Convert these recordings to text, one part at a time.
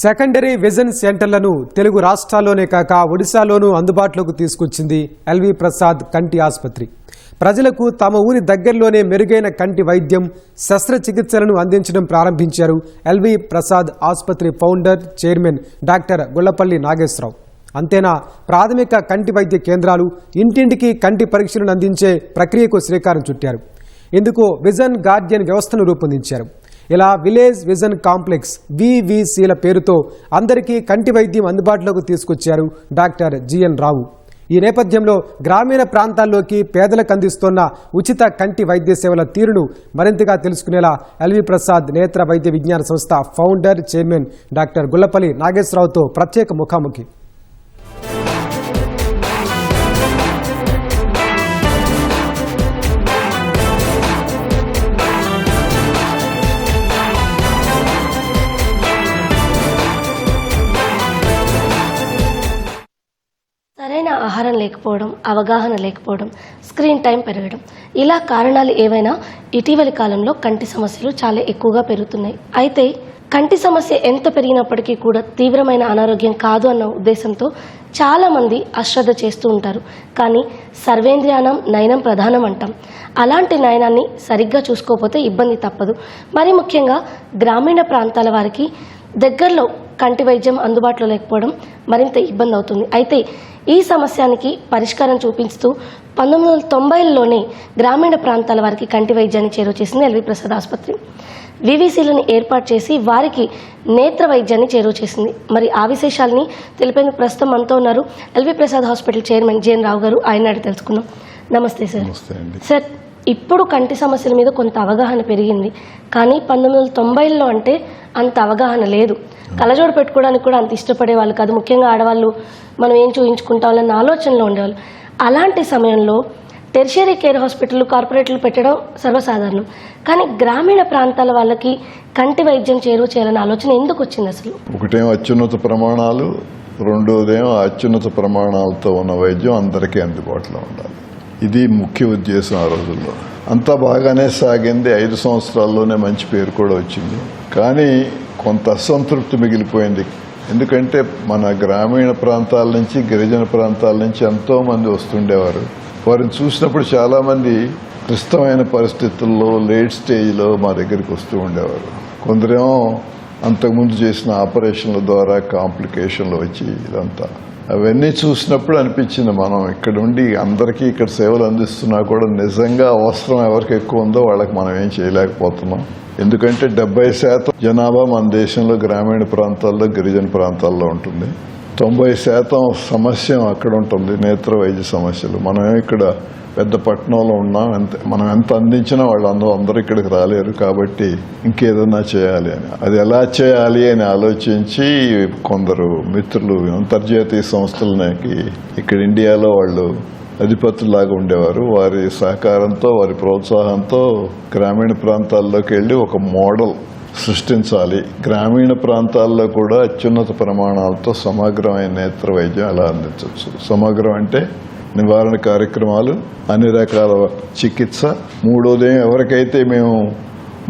Secondary vision సెంటర్లను Telugu రాష్ట్రాల్లోనే కాక ఒడిశాలోనూ అందుబాటులోకి తీసుకొచ్చింది ఎల్వి ప్రసాద్ కంటి ఆసుపత్రి. ప్రజలకు తమ ఊరి దగ్గరలోనే మెరుగైన కంటి వైద్యం, శస్త్రచికిత్సలను అందించడం ప్రారంభించారు ఎల్వి ప్రసాద్ ఆసుపత్రి founder, chairman doctor Gullapalli Nageswara Rao. అంతేనా, ప్రాథమిక కంటి వైద్య కేంద్రాలు, ఇంటింటికి కంటి పరీక్షలను అందించే ప్రక్రియకు శ్రీకారం చుట్టారు. ఇందుకు విజన్ గార్డియన్ వ్యవస్థను రూపొందించారు. ఇలా విలేజ్ విజన్ కాంప్లెక్స్ VVCల పేరుతో అందరికీ కంటి వైద్యం అందుబాటులోకి తీసుకొచ్చారు డాక్టర్ జిఎన్ రావు. ఈ నేపథ్యంలో గ్రామీణ ప్రాంతాల్లోకి పేదలకు అందిస్తున్న ఉచిత కంటి వైద్య సేవల తీరును మరింతగా తెలుసుకునేలా ఎల్వి ప్రసాద్ నేత్ర వైద్య విజ్ఞాన సంస్థ ఫౌండర్, చైర్మన్ డాక్టర్ గుళ్లపల్లి నాగేశ్వరరావుతో ప్రత్యేక ముఖాముఖి. సరైన ఆహారం లేకపోవడం, అవగాహన లేకపోవడం, స్క్రీన్ టైం పెరగడం, ఇలా కారణాలు ఏవైనా ఇటీవలి కాలంలో కంటి సమస్యలు చాలా ఎక్కువగా పెరుగుతున్నాయి. అయితే కంటి సమస్య ఎంత పెరిగినప్పటికీ కూడా తీవ్రమైన అనారోగ్యం కాదు అన్న ఉద్దేశంతో చాలామంది అశ్రద్ధ చేస్తూ ఉంటారు. కానీ సర్వేంద్రియానం నయనం ప్రధానం అంటాం. అలాంటి నయనాన్ని సరిగ్గా చూసుకోకపోతే ఇబ్బంది తప్పదు. మరి ముఖ్యంగా గ్రామీణ ప్రాంతాల వారికి దగ్గరలో కంటి వైద్యం అందుబాటులో లేకపోవడం మరింత ఇబ్బంది అవుతుంది. అయితే ఈ సమస్యానికి పరిష్కారం చూపిస్తూ 1990లోనే గ్రామీణ ప్రాంతాల వారికి కంటి వైద్యాన్ని చేరువ చేసింది ఎల్వి ప్రసాద్ ఆసుపత్రి. VVCలను ఏర్పాటు చేసి వారికి నేత్ర వైద్యాన్ని చేరువ చేసింది. మరి ఆ విశేషాలని తెలిపేందుకు ప్రస్తుతం మనతో ఉన్నారు L V Prasad hospital chairman G N Rao గారు. ఆయన అడిగి తెలుసుకుందాం. నమస్తే సార్. సార్, ఇప్పుడు కంటి సమస్యల మీద కొంత అవగాహన పెరిగింది, కానీ 1990లో అంటే అంత అవగాహన లేదు. కళ్ళజోడు పెట్టుకోవడానికి కూడా అంత ఇష్టపడే వాళ్ళు కాదు. ముఖ్యంగా ఆడవాళ్ళు మనం ఏం చూయించుకుంటామన్న ఆలోచనలో ఉండేవాళ్ళు. అలాంటి సమయంలో టెర్షియరీ కేర్ హాస్పిటల్, కార్పొరేట్లు పెట్టడం సర్వసాధారణం. కానీ గ్రామీణ ప్రాంతాల వాళ్ళకి కంటి వైద్యం చేరువ చేయాలన్న ఆలోచన ఎందుకు వచ్చింది అసలు? ఒకటేమో అత్యున్నత ప్రమాణాలు, రెండోదేమో అత్యున్నత ప్రమాణాలతో ఉన్న వైద్యం అందరికీ అందుబాటులో ఉండాలి. ఇది ముఖ్య ఉద్దేశం. ఆ రోజుల్లో అంతా బాగానే సాగింది. 5 సంవత్సరాల్లోనే మంచి పేరు కూడా వచ్చింది. కానీ కొంత అసంతృప్తి మిగిలిపోయింది. ఎందుకంటే మన గ్రామీణ ప్రాంతాల నుంచి, గిరిజన ప్రాంతాల నుంచి ఎంతోమంది వస్తుండేవారు. వారిని చూసినప్పుడు చాలామంది క్లిష్టమైన పరిస్థితుల్లో, లేట్ స్టేజ్లో మా దగ్గరికి వస్తూ ఉండేవారు. కొందరేమో అంతకుముందు చేసిన ఆపరేషన్ల ద్వారా కాంప్లికేషన్లు వచ్చి ఇదంతా. అవన్నీ చూసినప్పుడు అనిపించింది, మనం ఇక్కడ ఉండి అందరికీ ఇక్కడ సేవలు అందిస్తున్నా కూడా నిజంగా అవసరం ఎవరికి ఎక్కువ ఉందో వాళ్ళకి మనం ఏం చేయలేకపోతున్నాం. ఎందుకంటే 70% జనాభా మన దేశంలో గ్రామీణ ప్రాంతాల్లో, గిరిజన ప్రాంతాల్లో ఉంటుంది. 90% సమస్య అక్కడ ఉంటుంది, నేత్ర వైద్య సమస్యలు. మనం ఇక్కడ పెద్ద పట్టణంలో ఉన్నాం. మనం ఎంత అందించినా వాళ్ళు అందరూ ఇక్కడికి రాలేరు. కాబట్టి ఇంకేదన్నా చేయాలి అని, అది ఎలా చేయాలి అని ఆలోచించి కొందరు మిత్రులు అంతర్జాతీయ సంస్థలకి ఇక్కడ ఇండియాలో వాళ్ళు అధిపతుల్లాగా ఉండేవారు. వారి సహకారంతో, వారి ప్రోత్సాహంతో గ్రామీణ ప్రాంతాల్లోకి వెళ్ళి ఒక మోడల్ సృష్టించాలి. గ్రామీణ ప్రాంతాల్లో కూడా అత్యున్నత ప్రమాణాలతో సమగ్రమైన నేత్ర వైద్యం ఎలా అందించవచ్చు. సమగ్రం అంటే నివారణ కార్యక్రమాలు, అన్ని రకాల చికిత్స. మూడోది, ఎవరికైతే మేము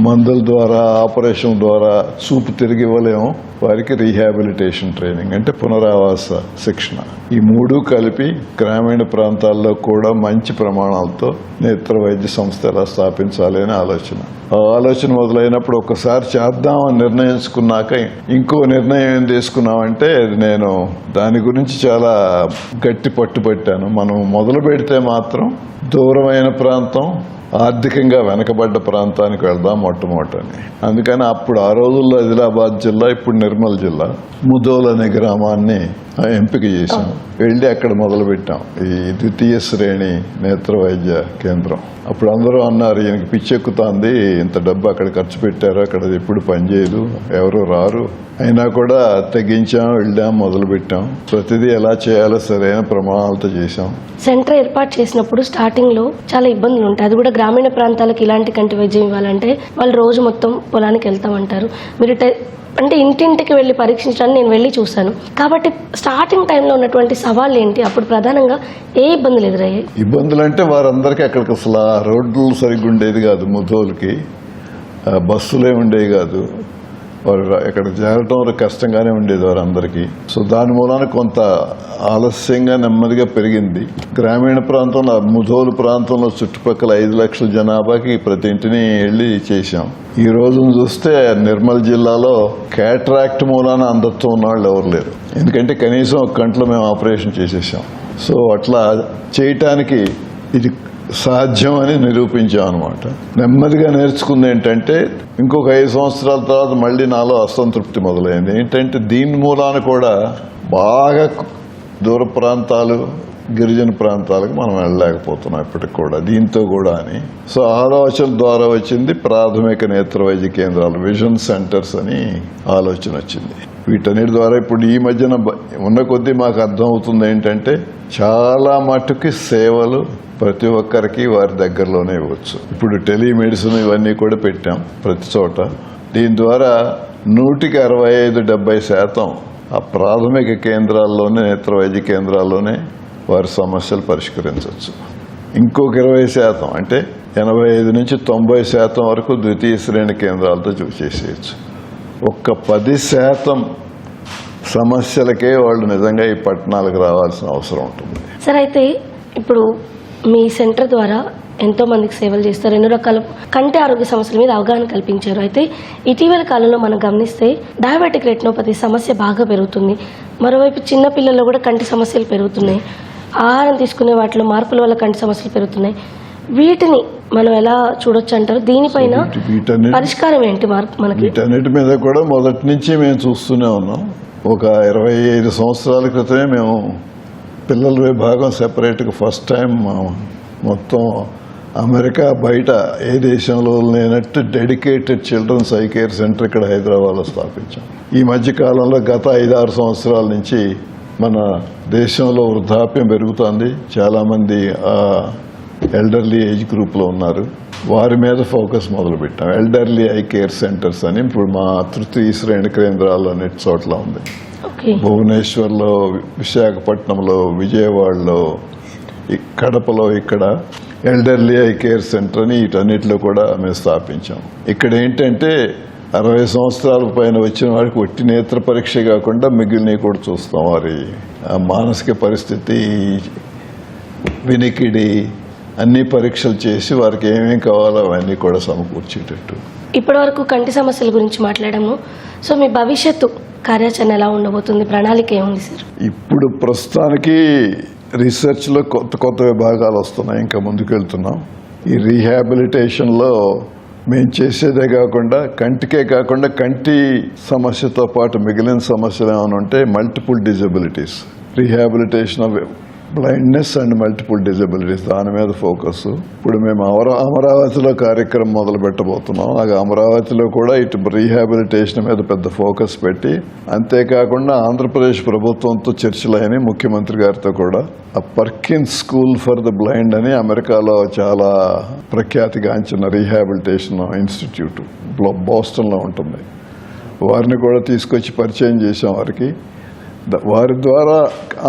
మందుల ద్వారా, ఆపరేషన్ ద్వారా చూపు తిరిగి ఇవ్వలేమో వారికి రీహాబిలిటేషన్ ట్రైనింగ్, అంటే పునరావాస శిక్షణ. ఈ 3 కలిపి గ్రామీణ ప్రాంతాల్లో కూడా మంచి ప్రమాణాలతో నేత్ర వైద్య సంస్థ ఎలా స్థాపించాలి అనే ఆలోచన. ఆ ఆలోచన మొదలైనప్పుడు ఒకసారి చేద్దామని నిర్ణయించుకున్నాక ఇంకో నిర్ణయం ఏం తీసుకున్నామంటే, నేను దాని గురించి చాలా గట్టి పట్టుబట్టాను. మనం మొదలు పెడితే మాత్రం దూరమైన ప్రాంతం, ఆర్థికంగా వెనకబడ్డ ప్రాంతానికి వెళ్దాం మొట్టమొదటని. అందుకని అప్పుడు ఆ రోజుల్లో ఆదిలాబాద్ జిల్లా, ఇప్పుడు నిర్మల్ జిల్లా, ముదోల్ అనే గ్రామాన్ని ఎంపిక చేశాం. వెళ్ళి అక్కడ మొదలుపెట్టాం ఈ 2వ శ్రేణి నేత్ర వైద్య కేంద్రం. అప్పుడు అందరూ అన్నారు, ఈయనకి పిచ్చెక్కుతుంది, ఇంత డబ్బు అక్కడ ఖర్చు పెట్టారు, అక్కడ ఎప్పుడు పనిచేయదు, ఎవరు రారు. అయినా కూడా తెగించాం, వెళ్ళాం, మొదలుపెట్టాం. ప్రతిదీ ఎలా చేయాలో సరైన ప్రమాణాలతో చేశాం. సెంటర్ ఏర్పాటు చేసినప్పుడు స్టార్టింగ్ లో చాలా ఇబ్బందులు ఉంటాయి. అది కూడా గ్రామీణ ప్రాంతాలకు ఇలాంటి కంటి వైద్యం ఇవ్వాలంటే వాళ్ళు రోజు మొత్తం పొలానికి వెళ్తామంటారు. మీరు అంటే ఇంటింటికి వెళ్ళి పరీక్షించడానికి నేను వెళ్ళి చూశాను. కాబట్టి స్టార్టింగ్ టైంలో ఉన్నటువంటి సవాళ్ళు ఏంటి? అప్పుడు ప్రధానంగా ఏ ఇబ్బందులు ఎదురయ్యాయి? ఇబ్బందులు అంటే వారందరికీ అక్కడికి అసలు రోడ్లు సరిగ్గా ఉండేది కాదు. ముదోల్కి బస్సులే ఉండేవి కాదు. వారు ఇక్కడ చేరటం కష్టంగానే ఉండేది వారందరికీ. సో దాని మూలాన కొంత ఆలస్యంగా నెమ్మదిగా పెరిగింది. గ్రామీణ ప్రాంతంలో ముధోలు ప్రాంతంలో చుట్టుపక్కల 5 లక్షల జనాభాకి ప్రతి ఇంటిని వెళ్ళి చేశాం. ఈ రోజును చూస్తే నిర్మల్ జిల్లాలో క్యాట్రాక్ట్ మూలాన అంధత్వం ఉన్న వాళ్ళు ఎవరు లేరు. ఎందుకంటే కనీసం ఒక కంట్లో మేము ఆపరేషన్ చేసేసాం. సో అట్లా చేయటానికి ఇది సాధ్యం అని నిరూపించాం అనమాట. నెమ్మదిగా నేర్చుకుంది ఏంటంటే ఇంకొక 5 సంవత్సరాల తర్వాత మళ్ళీ నాలో అసంతృప్తి మొదలైంది. ఏంటంటే దీని మూలాన కూడా బాగా దూర ప్రాంతాలు, గిరిజన ప్రాంతాలకు మనం వెళ్ళలేకపోతున్నాం ఇప్పటికి కూడా దీంతో కూడా అని. సో ఆలోచన ద్వారా వచ్చింది ప్రాథమిక నేత్ర వైద్య కేంద్రాలు, విజన్ సెంటర్స్ అని ఆలోచన వచ్చింది. వీటన్నిటి ద్వారా ఇప్పుడు ఈ మధ్యన ఉన్న కొద్దీ మాకు అర్థం అవుతుంది ఏంటంటే చాలా మటుకి సేవలు ప్రతి ఒక్కరికి వారి దగ్గరలోనే ఇవ్వచ్చు. ఇప్పుడు టెలిమెడిసిన్ ఇవన్నీ కూడా పెట్టాం ప్రతి చోట. దీని ద్వారా 100కి 65-70% ఆ ప్రాథమిక కేంద్రాల్లోనే, నేత్ర వైద్య కేంద్రాల్లోనే వారి సమస్యలు పరిష్కరించవచ్చు. ఇంకొక 20% అంటే 85-90% వరకు ద్వితీయ శ్రేణి కేంద్రాలతో చేసేయచ్చు. ఒక్క 10% సమస్యలకే వాళ్ళు నిజంగా ఈ పట్టణాలకు రావాల్సిన అవసరం ఉంటుంది. సార్, అయితే ఇప్పుడు మీ సెంటర్ ద్వారా ఎంతో మందికి సేవలు చేస్తారు, ఎన్నో రకాల కంటి ఆరోగ్య సమస్యల మీద అవగాహన కల్పించారు. అయితే ఇటీవల కాలంలో మనం గమనిస్తే డయాబెటిక్ రెటినోపతి సమస్య బాగా పెరుగుతుంది. మరోవైపు చిన్న పిల్లల్లో కూడా కంటి సమస్యలు పెరుగుతున్నాయి. ఆహారం తీసుకునే వాటిలో మార్పుల వల్ల కంటి సమస్యలు పెరుగుతున్నాయి. వీటిని మనం ఎలా చూడొచ్చు అంటారు? దీనిపైన పరిష్కారం ఏంటి మనకి? వీటన్నిటి మీద కూడా మొదటి నుంచి మేము చూస్తూనే ఉన్నాం. ఒక 25 సంవత్సరాల క్రితమే మేము పిల్లల విభాగం సెపరేట్గా ఫస్ట్ టైం మొత్తం అమెరికా బయట ఏ దేశంలో లేనట్టు dedicated children's eye care centre ఇక్కడ హైదరాబాద్లో స్థాపించాం. ఈ మధ్య కాలంలో గత 5-6 సంవత్సరాల నుంచి మన దేశంలో వృద్ధాప్యం పెరుగుతోంది. చాలామంది ఎల్డర్లీ ఏజ్ గ్రూప్లో ఉన్నారు. వారి మీద ఫోకస్ మొదలుపెట్టాం. ఎల్డర్లీ ఐ కేర్ సెంటర్స్ అని ఇప్పుడు మా తృతీయ శ్రేణి కేంద్రాలు అన్నిటి చోట్ల ఉంది. భువనేశ్వర్లో, విశాఖపట్నంలో, విజయవాడలో, కడపలో ఇక్కడ ఎల్డర్లీ ఐ కేర్ సెంటర్ అని వీటన్నిటిలో కూడా మేము స్థాపించాం. ఇక్కడ ఏంటంటే 60 సంవత్సరాల పైన వచ్చిన వారికి ఒట్టి నేత్ర పరీక్ష కాకుండా మిగిలినవి కూడా చూస్తాం. వారి మానసిక పరిస్థితి, వినికిడి అన్ని పరీక్షలు చేసి వారికి ఏమేమి కావాలో అవన్నీ కూడా సమకూర్చేటట్టు. ఇప్పటి వరకు కంటి సమస్యల గురించి మాట్లాడాము. సో మీ భవిష్యత్తు కార్యాచరణ ఎలా ఉండబోతుంది? ప్రణాళిక ఏముంది సార్? ఇప్పుడు ప్రస్తుతానికి రీసెర్చ్లో కొత్త విభాగాలు వస్తున్నాయి. ఇంకా ముందుకెళ్తున్నాం. ఈ రీహాబిలిటేషన్లో మేము చేసేదే కాకుండా కంటికే కాకుండా కంటి సమస్యతో పాటు మిగిలిన సమస్యలు ఏమైనా ఉంటే multiple disabilities, rehabilitation of blindness and multiple disabilities, దాని మీద ఫోకస్. ఇప్పుడు మేము అమరావతిలో కార్యక్రమం మొదలు పెట్టబోతున్నాం. అలాగే అమరావతిలో కూడా ఇటు రీహాబిలిటేషన్ మీద పెద్ద ఫోకస్ పెట్టి, అంతేకాకుండా ఆంధ్రప్రదేశ్ ప్రభుత్వంతో చర్చలైన ముఖ్యమంత్రి గారితో కూడా ఆ పర్కిన్స్ స్కూల్ ఫర్ ద బ్లైండ్ అని అమెరికాలో చాలా ప్రఖ్యాతిగాంచిన రీహాబిలిటేషన్ ఇన్స్టిట్యూట్ బోస్టన్లో ఉంటుంది. వారిని కూడా తీసుకొచ్చి పరిచయం చేసాం వారికి. వారి ద్వారా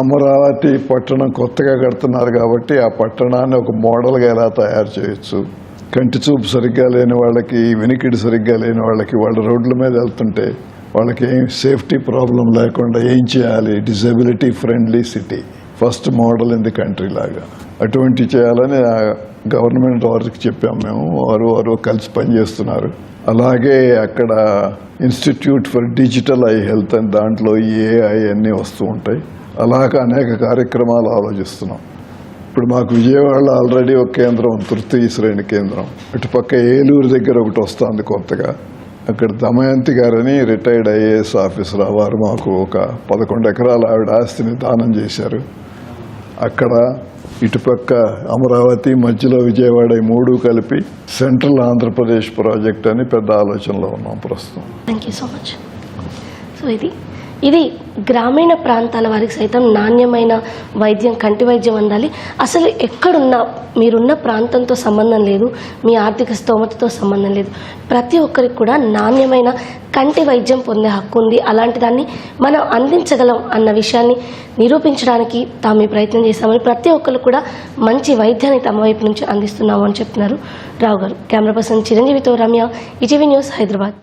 అమరావతి పట్టణం కొత్తగా కడుతున్నారు కాబట్టి ఆ పట్టణాన్ని ఒక మోడల్గా ఎలా తయారు చేయొచ్చు, కంటి చూపు సరిగ్గా లేని వాళ్ళకి, వినికిడి సరిగ్గా లేని వాళ్ళకి, వాళ్ళ రోడ్ల మీద వెళ్తుంటే వాళ్ళకి ఏం సేఫ్టీ ప్రాబ్లం లేకుండా ఏం చేయాలి, disability friendly city, first model in the country లాగా అటువంటి చేయాలని గవర్నమెంట్ వారికి చెప్పాము మేము. వారు కలిసి పనిచేస్తున్నారు. అలాగే అక్కడ institute for digital I health అని దాంట్లో ఏఐ అన్నీ వస్తూ ఉంటాయి. అలాగే అనేక కార్యక్రమాలు ఆలోచిస్తున్నాం. ఇప్పుడు మాకు విజయవాడలో ఆల్రెడీ ఒక కేంద్రం, తృతీయ శ్రేణి కేంద్రం. ఇటుపక్క ఏలూరు దగ్గర ఒకటి వస్తుంది కొత్తగా. అక్కడ దమయంతి గారని రిటైర్డ్ ఐఏఎస్ ఆఫీసర్, వారు మాకు ఒక 11 ఎకరాల ఆవిడ ఆస్తిని దానం చేశారు. అక్కడ ఇటుపక్క అమరావతి, మధ్యలో విజయవాడ, ఈ 3 కలిపి సెంట్రల్ ఆంధ్రప్రదేశ్ ప్రాజెక్ట్ అని పెద్ద ఆలోచనలో ఉన్నాం ప్రస్తుతం. Thank you so much. So ఇది గ్రామీణ ప్రాంతాల వారికి సైతం నాణ్యమైన వైద్యం, కంటి వైద్యం అందాలి. అసలు ఎక్కడున్నా, మీరున్న ప్రాంతంతో సంబంధం లేదు, మీ ఆర్థిక స్తోమతతో సంబంధం లేదు, ప్రతి ఒక్కరికి కూడా నాణ్యమైన కంటి వైద్యం పొందే హక్కు ఉంది. అలాంటి దాన్ని మనం అందించగలం అన్న విషయాన్ని నిరూపించడానికి తాము ఈ ప్రయత్నం చేస్తామని, ప్రతి ఒక్కరు కూడా మంచి వైద్యాన్ని తమ వైపు నుంచి అందిస్తున్నాము అని చెప్తున్నారు రావు గారు. కెమెరా పర్సన్ చిరంజీవితో రమ్య, ఈటీవీ న్యూస్, హైదరాబాద్.